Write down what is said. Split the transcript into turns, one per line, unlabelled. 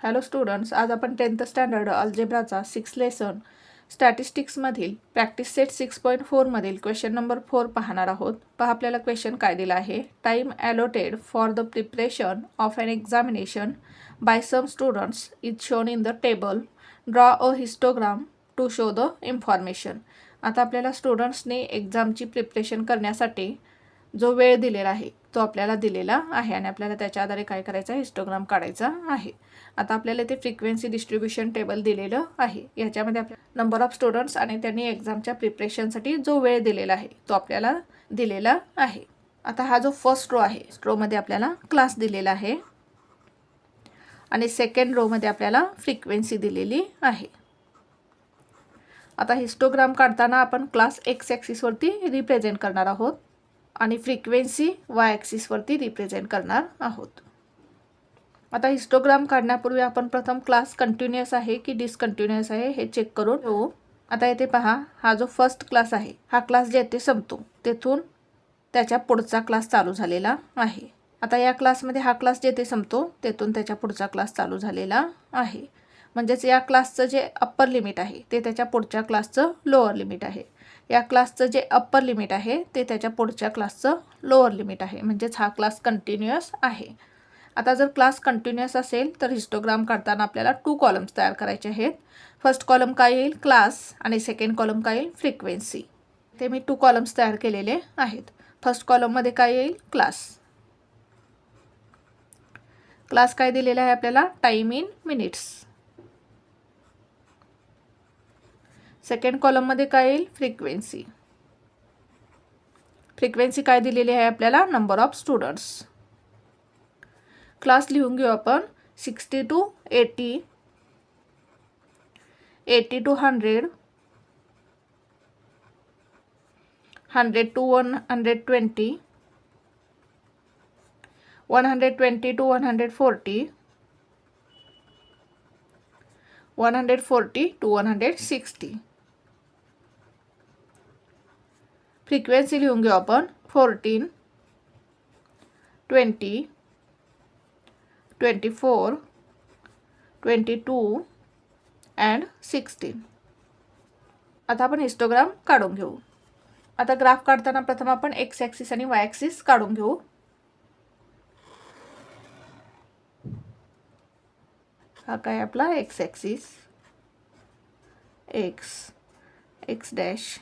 Hello students, आज आपण 10th standard अल्जेब्राचा 6 लेसन स्टॅटिस्टिक्समधील प्रॅक्टिस सेट 6.4 मधील क्वेश्चन नंबर 4 पाहणार आहोत. पहा आपल्याला क्वेश्चन काय दिला आहे. Time allotted for the preparation of an examination by some students is shown in the table. Draw a histogram to show the information. आता आपल्याला स्टुडंट्सने एक्झामची प्रिपरेशन करण्यासाठी जो वेळ दिलेला आहे तो आपल्याला दिलेला आहे आणि आपल्याला त्याच्या आधारे काय करायचं आहे, हिस्टोग्राम काढायचा आहे. आता आपल्याला इथे फ्रिक्वेन्सी डिस्ट्रीब्युशन टेबल दिलेलं आहे. याच्यामध्ये आपल्याला नंबर ऑफ स्टुडंट्स आणि त्यांनी एक्झामच्या प्रिपरेशनसाठी जो वेळ दिलेला आहे तो आपल्याला दिलेला आहे. आता हा जो फर्स्ट रो आहे, रोमध्ये आपल्याला क्लास दिलेला आहे आणि सेकंड रोमध्ये आपल्याला फ्रिक्वेन्सी दिलेली आहे. आता हिस्टोग्राम काढताना आपण क्लास एक्स ॲक्सिसवरती रिप्रेझेंट करणार आहोत आणि फ्रिक्वेन्सी वाय ॲक्सिसवरती रिप्रेझेंट करणार आहोत. आता हिस्टोग्राम काढण्यापूर्वी आपण प्रथम क्लास कंटिन्युअस आहे की डिसकंटिन्युअस आहे हे चेक करून घेऊ. आता इथे पहा, हा जो फर्स्ट क्लास आहे हा क्लास जेथे संपतो तेथून त्याच्या पुढचा क्लास चालू झालेला आहे. आता या क्लासमध्ये हा क्लास जेथे संपतो तेथून त्याच्या पुढचा क्लास चालू झालेला आहे. म्हणजेच या क्लासचं जे अप्पर लिमिट आहे ते त्याच्या पुढच्या क्लासचं लोअर लिमिट आहे. या क्लासचं जे अप्पर लिमिट आहे ते त्याच्या पुढच्या क्लासचं लोअर लिमिट आहे. म्हणजेच हा क्लास कंटिन्युअस आहे. आता जर क्लास कंटिन्युअस असेल तर हिस्टोग्राम काढताना आपल्याला 2 कॉलम्स तयार करायचे आहेत. फर्स्ट कॉलम काय येईल, क्लास, आणि सेकंड कॉलम काय येईल, फ्रिक्वेन्सी. ते मी 2 कॉलम्स तयार केलेले आहेत. फर्स्ट कॉलममध्ये काय येईल, क्लास. क्लास काय दिलेला आहे आपल्याला, टाइम इन मिनिट्स. सेकंड कॉलममध्ये काय येईल, फ्रिक्वेन्सी. फ्रिक्वेन्सी काय दिलेली आहे आपल्याला, नंबर ऑफ स्टुडंट्स. क्लास लिहून घेऊ आपण 60 to 80, 80 to 100, 100 to 120, 120 to 140, 140 to 160. Frequency लिहून घेऊ आपण 14, 20, 24, 22 and 16. आता आपण हिस्टोग्राम काढून घेऊ. आता ग्राफ काढताना प्रथम आपण एक्स ॲक्सिस आणि वाय ॲक्सिस काढून घेऊ. हा काय आपला x axis, x, x dash,